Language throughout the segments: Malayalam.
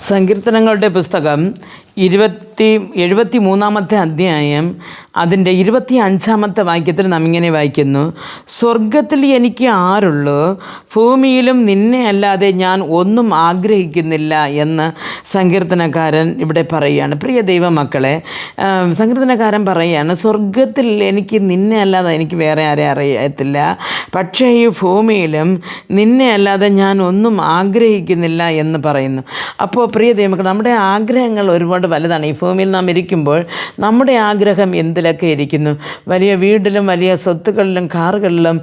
സങ്കീർത്തനങ്ങളുടെ പുസ്തകം 73-ാമത്തെ അധ്യായം അതിൻ്റെ 25-ാമത്തെ വാക്യത്തിൽ നാം ഇങ്ങനെ വായിക്കുന്നു: സ്വർഗത്തിൽ എനിക്ക് ആരുള്ളൂ, ഭൂമിയിലും നിന്നെ അല്ലാതെ ഞാൻ ഒന്നും ആഗ്രഹിക്കുന്നില്ല എന്ന് സങ്കീർത്തനക്കാരൻ ഇവിടെ പറയുകയാണ്. പ്രിയ ദൈവമക്കളെ, സങ്കീർത്തനക്കാരൻ പറയുകയാണ്, സ്വർഗത്തിൽ എനിക്ക് നിന്നെ അല്ലാതെ എനിക്ക് വേറെ ആരെ അറിയത്തില്ല, പക്ഷേ ഈ ഭൂമിയിലും നിന്നെ അല്ലാതെ ഞാൻ ഒന്നും ആഗ്രഹിക്കുന്നില്ല എന്ന് പറയുന്നു. അപ്പോൾ പ്രിയ ദൈവമക്കൾ, നമ്മുടെ ആഗ്രഹങ്ങൾ ഒരുപാട് വലുതാണ്. ഈ ഭൂമിയിൽ നാം ഇരിക്കുമ്പോൾ നമ്മുടെ ആഗ്രഹം എന്തിലൊക്കെ ഇരിക്കുന്നു? വലിയ വീട്ടിലും വലിയ സ്വത്തുക്കളിലും കാറുകളിലും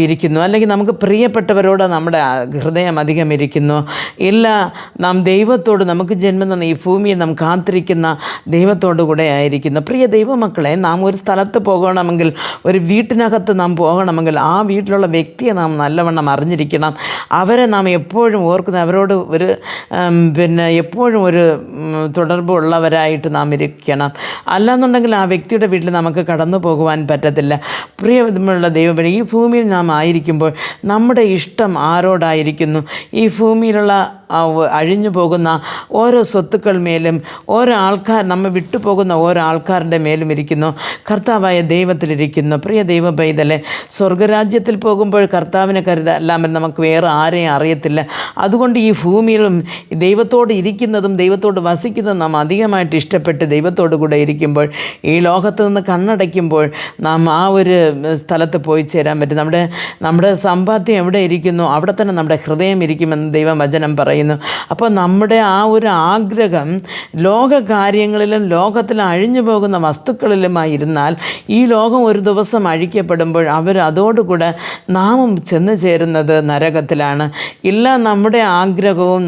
ഇരിക്കുന്നു, അല്ലെങ്കിൽ നമുക്ക് പ്രിയപ്പെട്ടവരോട് നമ്മുടെ ഹൃദയം അധികം ഇരിക്കുന്നു. ഇല്ല, നാം ദൈവത്തോട്, നമുക്ക് ജന്മം തന്ന ഈ ഭൂമിയിൽ നാം കാത്തിരിക്കുന്ന ദൈവത്തോടു കൂടെ ആയിരിക്കുന്നു. പ്രിയ ദൈവമക്കളെ, നാം ഒരു സ്ഥലത്ത് പോകണമെങ്കിൽ, ഒരു വീട്ടിനകത്ത് നാം പോകണമെങ്കിൽ, ആ വീട്ടിലുള്ള വ്യക്തിയെ നാം നല്ലവണ്ണം അറിഞ്ഞിരിക്കണം. അവരെ നാം എപ്പോഴും ഓർക്കുന്നത്, അവരോട് ഒരു എപ്പോഴും ഒരു തുടർബ് ഉള്ളവരായിട്ട് നാം ഇരിക്കണം. അല്ലാന്നുണ്ടെങ്കിൽ ആ വ്യക്തിയുടെ വീട്ടിൽ നമുക്ക് കടന്നു പോകുവാൻ പറ്റത്തില്ല. പ്രിയമുള്ള ദൈവം, ഈ ഭൂമിയിൽ നാം ആയിരിക്കുമ്പോൾ നമ്മുടെ ഇഷ്ടം ആരോടായിരിക്കുന്നു? ഈ ഭൂമിയിലുള്ള അഴിഞ്ഞു പോകുന്ന ഓരോ സ്വത്തുക്കൾ മേലും, ഓരോ ആൾക്കാർ, നമ്മെ വിട്ടുപോകുന്ന ഓരോ ആൾക്കാരുടെ മേലും ഇരിക്കുന്നു, കർത്താവായ ദൈവത്തിലിരിക്കുന്നു. പ്രിയ ദൈവ പൈതലെ, സ്വർഗരാജ്യത്തിൽ പോകുമ്പോൾ കർത്താവിനെ കരുതല്ലാമെന്ന് നമുക്ക് വേറെ ആരെയും അറിയത്തില്ല. അതുകൊണ്ട് ഈ ഭൂമിയിലും ദൈവത്തോട് ഇരിക്കുന്നതും ദൈവത്തോട് വസിക്കുന്നതും നാം അധികമായിട്ട് ഇഷ്ടപ്പെട്ട് ദൈവത്തോടു കൂടെ ഇരിക്കുമ്പോൾ, ഈ ലോകത്ത് നിന്ന് കണ്ണടയ്ക്കുമ്പോൾ നാം ആ ഒരു സ്ഥലത്ത് പോയി ചേരാൻ പറ്റും. നമ്മുടെ സമ്പാദ്യം എവിടെ ഇരിക്കുന്നു, അവിടെ തന്നെ നമ്മുടെ ഹൃദയം ഇരിക്കുമെന്ന് ദൈവവചനം പറയുന്നു. അപ്പോൾ നമ്മുടെ ആ ഒരു ആഗ്രഹം ലോകകാര്യങ്ങളിലും ലോകത്തിൽ അഴിഞ്ഞു പോകുന്ന വസ്തുക്കളിലുമായിരുന്നാൽ, ഈ ലോകം ഒരു ദിവസം അഴിക്കപ്പെടുമ്പോൾ അതോടുകൂടെ നാമും ചെന്ന് ചേരുന്നത് നരകത്തിലാണ്. ഇല്ല, നമ്മുടെ ആഗ്രഹവും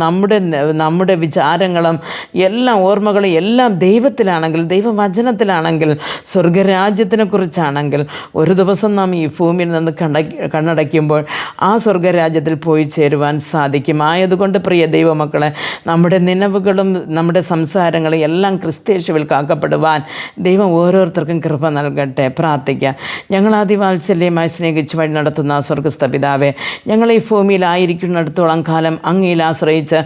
നമ്മുടെ വിചാരങ്ങളും എല്ലാം, ഓർമ്മകളും എല്ലാം ദൈവത്തിലാണെങ്കിൽ, ദൈവവചനത്തിലാണെങ്കിൽ, സ്വർഗരാജ്യത്തിനെക്കുറിച്ചാണെങ്കിൽ, ഒരു ദിവസം നാം ഈ ഭൂമിയിൽ നിന്ന് കണ്ണടയ്ക്കുമ്പോൾ ആ സ്വർഗരാജ്യത്തിൽ പോയി ചേരുവാൻ സാധിക്കും. ആയതുകൊണ്ട് പ്രിയ ദൈവമക്കളെ, നമ്മുടെ നിലവുകളും നമ്മുടെ സംസാരങ്ങളും എല്ലാം ക്രിസ്തയേശുവിൽ കാക്കപ്പെടുവാൻ ദൈവം ഓരോരുത്തർക്കും കൃപ നൽകട്ടെ. പ്രാർത്ഥിക്കാം. ഞങ്ങൾ അതിവാത്സല്യമായി സ്നേഹിച്ച് വഴി നടത്തുന്ന സ്വർഗസ്ഥ പിതാവേ, ഞങ്ങൾ ഈ ഭൂമിയിലായിരിക്കുന്നിടത്തോളം കാലം അങ്ങയിൽ ആശ്രയിച്ച്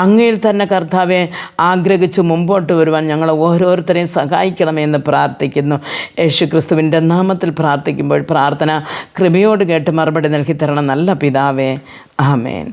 അങ്ങയിൽ തന്നെ കർത്താവെ ആഗ്രഹിച്ച് മുമ്പോട്ട് വരുവാൻ ഞങ്ങൾ ഓരോരുത്തരെയും സഹായിക്കണമെന്ന് പ്രാർത്ഥിക്കുന്നു. യേശു ക്രിസ്തുവിൻ്റെ നാമത്തിൽ പ്രാർത്ഥിക്കുമ്പോൾ പ്രാർത്ഥന കൃപയോട് കേട്ട് മറുപടി നൽകി തരണം നല്ല പിതാവേ. ആമേൻ.